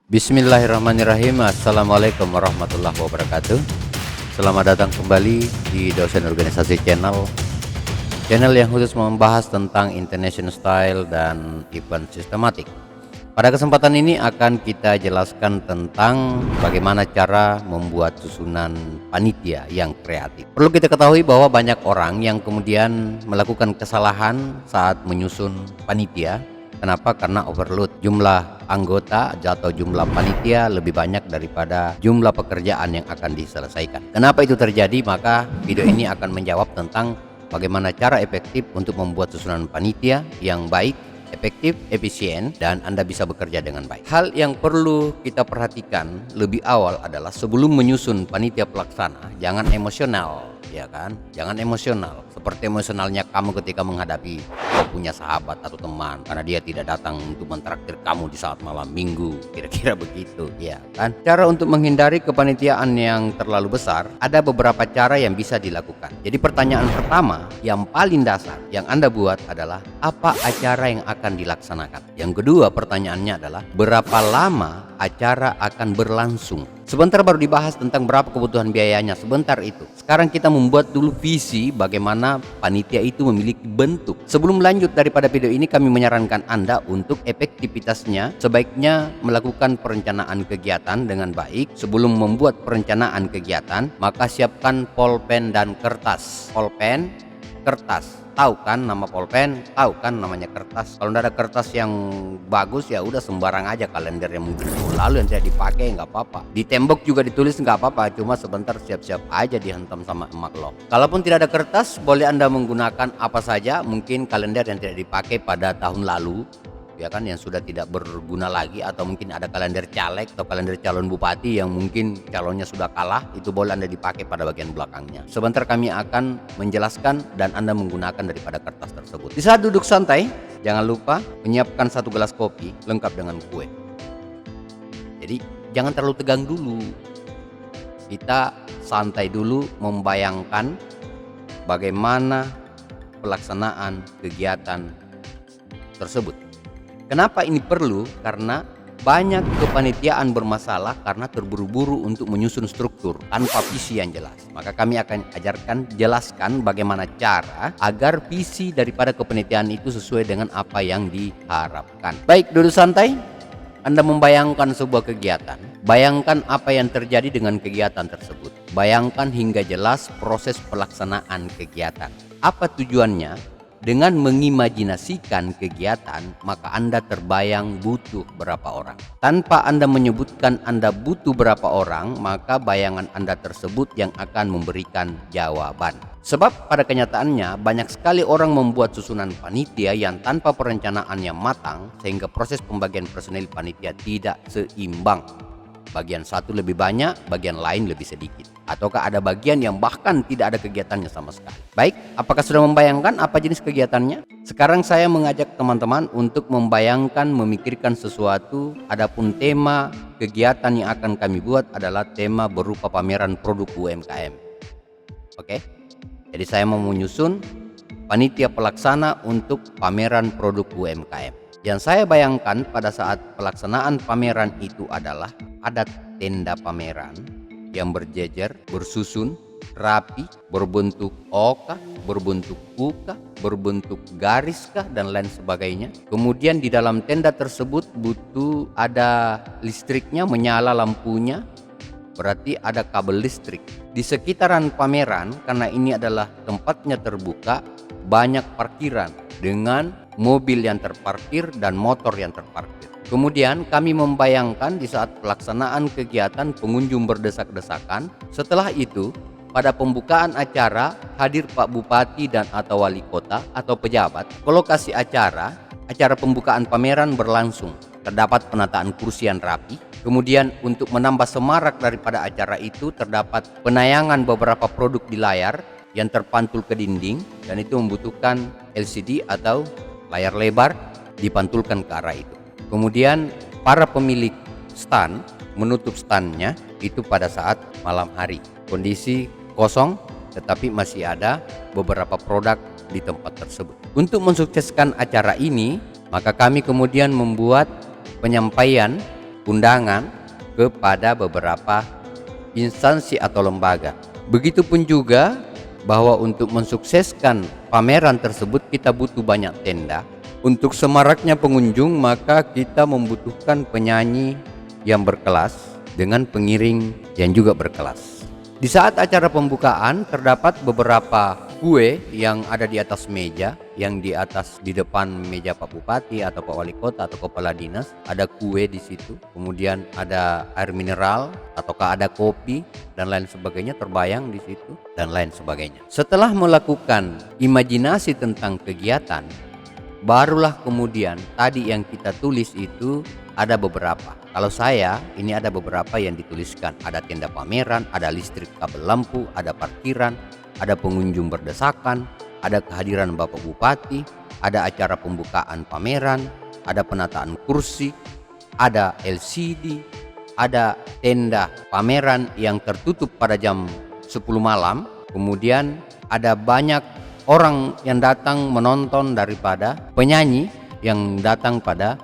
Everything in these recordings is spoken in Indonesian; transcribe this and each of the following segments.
Bismillahirrahmanirrahim. Assalamualaikum warahmatullahi wabarakatuh. Selamat datang kembali di Dosen Organisasi Channel yang khusus membahas tentang International Style dan Event Systematic. Pada kesempatan ini akan kita jelaskan tentang bagaimana cara membuat susunan panitia yang kreatif. Perlu kita ketahui bahwa banyak orang yang kemudian melakukan kesalahan saat menyusun panitia. Kenapa? Karena overload jumlah anggota atau jumlah panitia lebih banyak daripada jumlah pekerjaan yang akan diselesaikan. Kenapa itu terjadi? Maka video ini akan menjawab tentang bagaimana cara efektif untuk membuat susunan panitia yang baik, efektif, efisien, dan Anda bisa bekerja dengan baik. Hal yang perlu kita perhatikan lebih awal adalah sebelum menyusun panitia pelaksana, jangan emosional, ya kan? Jangan emosional. Seperti emosionalnya kamu ketika menghadapi punya sahabat atau teman karena dia tidak datang untuk mentraktir kamu di saat malam minggu, kira-kira begitu, ya kan? Cara untuk menghindari kepanitiaan yang terlalu besar, ada beberapa cara yang bisa dilakukan. Jadi pertanyaan pertama yang paling dasar yang Anda buat adalah apa acara yang akan dilaksanakan. Yang kedua pertanyaannya adalah berapa lama acara akan berlangsung. Sebentar baru dibahas tentang berapa kebutuhan biayanya, sebentar itu. Sekarang kita membuat dulu visi bagaimana panitia itu memiliki bentuk. Sebelum lanjut daripada video ini, kami menyarankan Anda untuk efektivitasnya sebaiknya melakukan perencanaan kegiatan dengan baik. Sebelum membuat perencanaan kegiatan, maka siapkan pulpen dan kertas. Pulpen, kertas. Tahu kan nama pulpen? Tahu kan namanya kertas? Kalau tidak ada kertas yang bagus ya udah sembarang aja kalender yang mungkin lalu yang tidak dipakai nggak apa-apa. Di tembok juga ditulis nggak apa-apa, cuma sebentar siap-siap aja dihantam sama emak lo. Kalaupun tidak ada kertas, boleh Anda menggunakan apa saja, mungkin kalender yang tidak dipakai pada tahun lalu, ya kan, yang sudah tidak berguna lagi, atau mungkin ada kalender caleg atau kalender calon bupati yang mungkin calonnya sudah kalah, itu boleh Anda dipakai pada bagian belakangnya. Sebentar kami akan menjelaskan dan Anda menggunakan daripada kertas tersebut. Di saat duduk santai, jangan lupa menyiapkan 1 gelas kopi lengkap dengan kue. Jadi jangan terlalu tegang dulu. Kita santai dulu membayangkan bagaimana pelaksanaan kegiatan tersebut. Kenapa ini perlu? Karena banyak kepanitiaan bermasalah karena terburu-buru untuk menyusun struktur tanpa visi yang jelas. Maka kami akan jelaskan bagaimana cara agar visi daripada kepanitiaan itu sesuai dengan apa yang diharapkan. Baik, duduk santai. Anda membayangkan sebuah kegiatan. Bayangkan apa yang terjadi dengan kegiatan tersebut. Bayangkan hingga jelas proses pelaksanaan kegiatan. Apa tujuannya? Dengan mengimajinasikan kegiatan, maka Anda terbayang butuh berapa orang. Tanpa Anda menyebutkan Anda butuh berapa orang, maka bayangan Anda tersebut yang akan memberikan jawaban. Sebab pada kenyataannya banyak sekali orang membuat susunan panitia yang tanpa perencanaan yang matang, sehingga proses pembagian personil panitia tidak seimbang. Bagian satu lebih banyak, bagian lain lebih sedikit. Ataukah ada bagian yang bahkan tidak ada kegiatannya sama sekali. Baik, apakah sudah membayangkan apa jenis kegiatannya? Sekarang saya mengajak teman-teman untuk membayangkan, memikirkan sesuatu. Adapun tema kegiatan yang akan kami buat adalah tema berupa pameran produk UMKM. Oke, jadi saya mau menyusun panitia pelaksana untuk pameran produk UMKM. Yang saya bayangkan pada saat pelaksanaan pameran itu adalah ada tenda pameran yang berjejer, bersusun, rapi, berbentuk O-kah, berbentuk U-kah, berbentuk garis-kah, dan lain sebagainya. Kemudian di dalam tenda tersebut butuh ada listriknya, menyala lampunya, berarti ada kabel listrik. Di sekitaran pameran, karena ini adalah tempatnya terbuka, banyak parkiran dengan mobil yang terparkir dan motor yang terparkir. Kemudian kami membayangkan di saat pelaksanaan kegiatan pengunjung berdesak-desakan. Setelah itu pada pembukaan acara hadir Pak Bupati dan atau wali kota atau pejabat. Lokasi acara pembukaan pameran berlangsung. Terdapat penataan kursi yang rapi. Kemudian untuk menambah semarak daripada acara itu terdapat penayangan beberapa produk di layar yang terpantul ke dinding, dan itu membutuhkan LCD atau layar lebar dipantulkan ke arah itu. Kemudian para pemilik stand menutup standnya itu pada saat malam hari. Kondisi kosong tetapi masih ada beberapa produk di tempat tersebut. Untuk mensukseskan acara ini, maka kami kemudian membuat penyampaian undangan kepada beberapa instansi atau lembaga. Begitupun juga bahwa untuk mensukseskan pameran tersebut kita butuh banyak tenda. Untuk semaraknya pengunjung maka kita membutuhkan penyanyi yang berkelas dengan pengiring yang juga berkelas. Di saat acara pembukaan terdapat beberapa kue yang ada di atas meja, yang di depan meja Pak Bupati atau Pak Wali Kota atau Kepala Dinas, ada kue di situ. Kemudian ada air mineral ataukah ada kopi dan lain sebagainya terbayang di situ dan lain sebagainya. Setelah melakukan imajinasi tentang kegiatan, barulah kemudian tadi yang kita tulis itu ada beberapa. Kalau saya ini ada beberapa yang dituliskan. Ada tenda pameran, ada listrik kabel lampu, ada parkiran, ada pengunjung berdesakan, ada kehadiran Bapak Bupati, ada acara pembukaan pameran, ada penataan kursi, ada LCD, ada tenda pameran yang tertutup pada jam 10 malam. Kemudian ada banyak orang yang datang menonton daripada penyanyi yang datang pada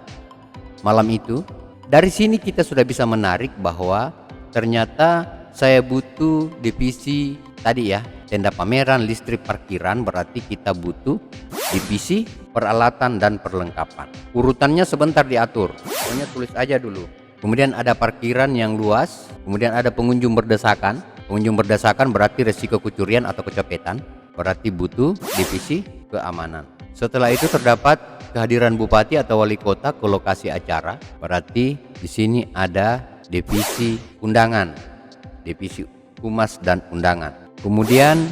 malam itu. Dari sini kita sudah bisa menarik bahwa ternyata saya butuh divisi tadi ya, tenda pameran, listrik, parkiran, berarti kita butuh divisi peralatan dan perlengkapan. Urutannya sebentar diatur, pokoknya tulis aja dulu. Kemudian ada parkiran yang luas, kemudian ada pengunjung berdesakan. Pengunjung berdesakan berarti resiko kecurian atau kecopetan, berarti butuh divisi keamanan. Setelah itu terdapat kehadiran bupati atau wali kota ke lokasi acara, berarti di sini ada divisi undangan, divisi humas dan undangan. Kemudian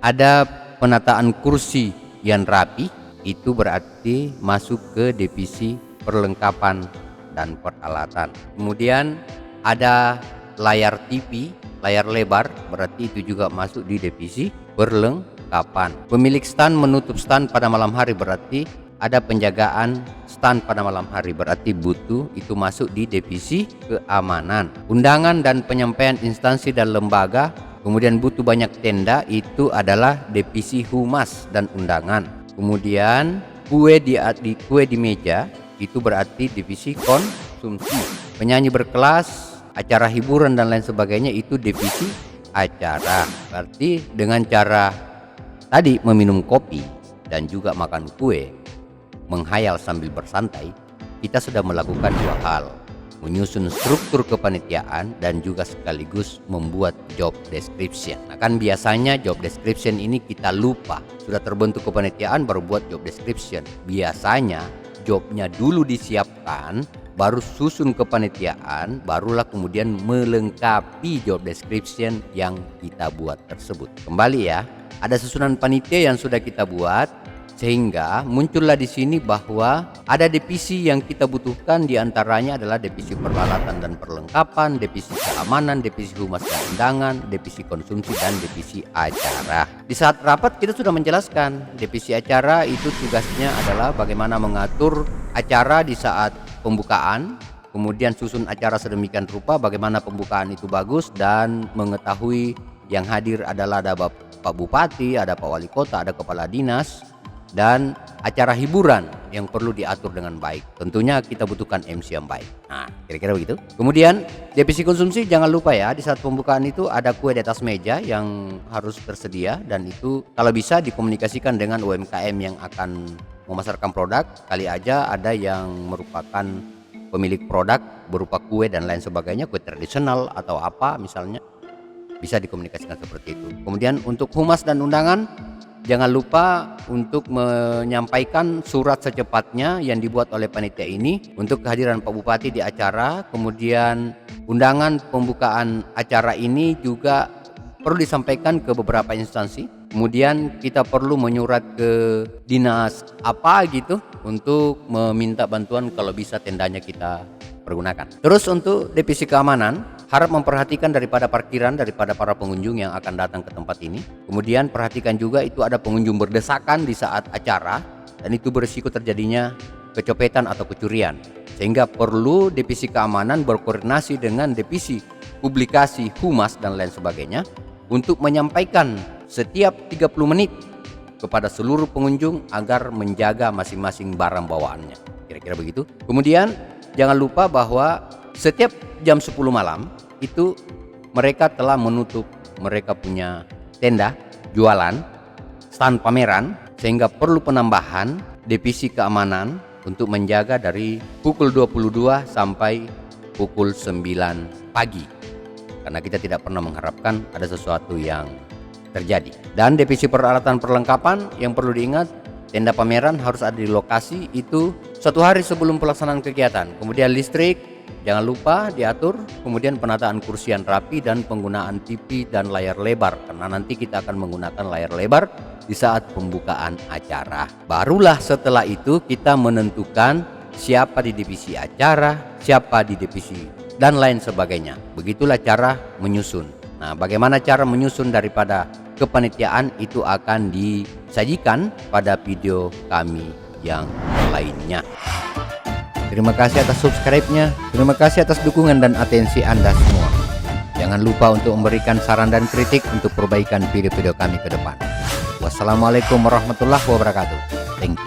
ada penataan kursi yang rapi, itu berarti masuk ke divisi perlengkapan dan peralatan. Kemudian ada layar TV, layar lebar, berarti itu juga masuk di divisi perlengkapan. Pemilik stand menutup stand pada malam hari, berarti ada penjagaan stand pada malam hari, berarti butuh itu masuk di divisi keamanan. Undangan dan penyampaian instansi dan lembaga, kemudian butuh banyak tenda, itu adalah divisi humas dan undangan. Kemudian kue di meja, itu berarti divisi konsumsi. Penyanyi berkelas, acara hiburan dan lain sebagainya, itu divisi acara. Berarti dengan cara tadi meminum kopi dan juga makan kue, menghayal sambil bersantai, kita sudah melakukan dua hal: menyusun struktur kepanitiaan dan juga sekaligus membuat job description. Nah kan biasanya job description ini kita lupa, sudah terbentuk kepanitiaan baru buat job description. Biasanya jobnya dulu disiapkan, baru susun kepanitiaan, barulah kemudian melengkapi job description yang kita buat tersebut. Kembali ya, ada susunan panitia yang sudah kita buat, sehingga muncullah di sini bahwa ada divisi yang kita butuhkan, diantaranya adalah divisi peralatan dan perlengkapan, divisi keamanan, divisi humas dan undangan, divisi konsumsi, dan divisi acara. Di saat rapat kita sudah menjelaskan divisi acara itu tugasnya adalah bagaimana mengatur acara di saat pembukaan, kemudian susun acara sedemikian rupa bagaimana pembukaan itu bagus, dan mengetahui yang hadir adalah ada Pak Bupati, ada Pak Wali Kota, ada Kepala Dinas, dan acara hiburan yang perlu diatur dengan baik. Tentunya kita butuhkan MC yang baik. Nah, kira-kira begitu. Kemudian divisi konsumsi, jangan lupa ya, di saat pembukaan itu ada kue di atas meja yang harus tersedia, dan itu kalau bisa dikomunikasikan dengan UMKM yang akan memasarkan produk. Kali aja ada yang merupakan pemilik produk berupa kue dan lain sebagainya, kue tradisional atau apa misalnya, bisa dikomunikasikan seperti itu. Kemudian untuk humas dan undangan, jangan lupa untuk menyampaikan surat secepatnya yang dibuat oleh panitia ini untuk kehadiran Pak Bupati di acara. Kemudian undangan pembukaan acara ini juga perlu disampaikan ke beberapa instansi. Kemudian kita perlu menyurat ke dinas apa gitu untuk meminta bantuan kalau bisa tendanya kita pergunakan. Terus untuk divisi keamanan, harap memperhatikan daripada parkiran daripada para pengunjung yang akan datang ke tempat ini. Kemudian perhatikan juga itu ada pengunjung berdesakan di saat acara, dan itu berisiko terjadinya kecopetan atau kecurian. Sehingga perlu divisi keamanan berkoordinasi dengan divisi publikasi, humas dan lain sebagainya untuk menyampaikan setiap 30 menit kepada seluruh pengunjung agar menjaga masing-masing barang bawaannya. Kira-kira begitu. Kemudian jangan lupa bahwa setiap jam 10 malam itu mereka telah menutup, mereka punya tenda jualan, stand pameran, sehingga perlu penambahan divisi keamanan untuk menjaga dari pukul 22 sampai pukul 9 pagi. Karena kita tidak pernah mengharapkan ada sesuatu yang terjadi. Dan divisi peralatan perlengkapan yang perlu diingat, tenda pameran harus ada di lokasi itu 1 hari sebelum pelaksanaan kegiatan. Kemudian listrik jangan lupa diatur, kemudian penataan kursi yang rapi dan penggunaan TV dan layar lebar, karena nanti kita akan menggunakan layar lebar di saat pembukaan acara. Barulah setelah itu kita menentukan siapa di divisi acara, siapa di divisi dan lain sebagainya. Begitulah cara menyusun. Nah, bagaimana cara menyusun daripada kepanitiaan itu akan disajikan pada video kami yang lainnya. Terima kasih atas subscribe-nya, terima kasih atas dukungan dan atensi Anda semua. Jangan lupa untuk memberikan saran dan kritik untuk perbaikan video-video kami ke depan. Wassalamualaikum warahmatullahi wabarakatuh. Thank you.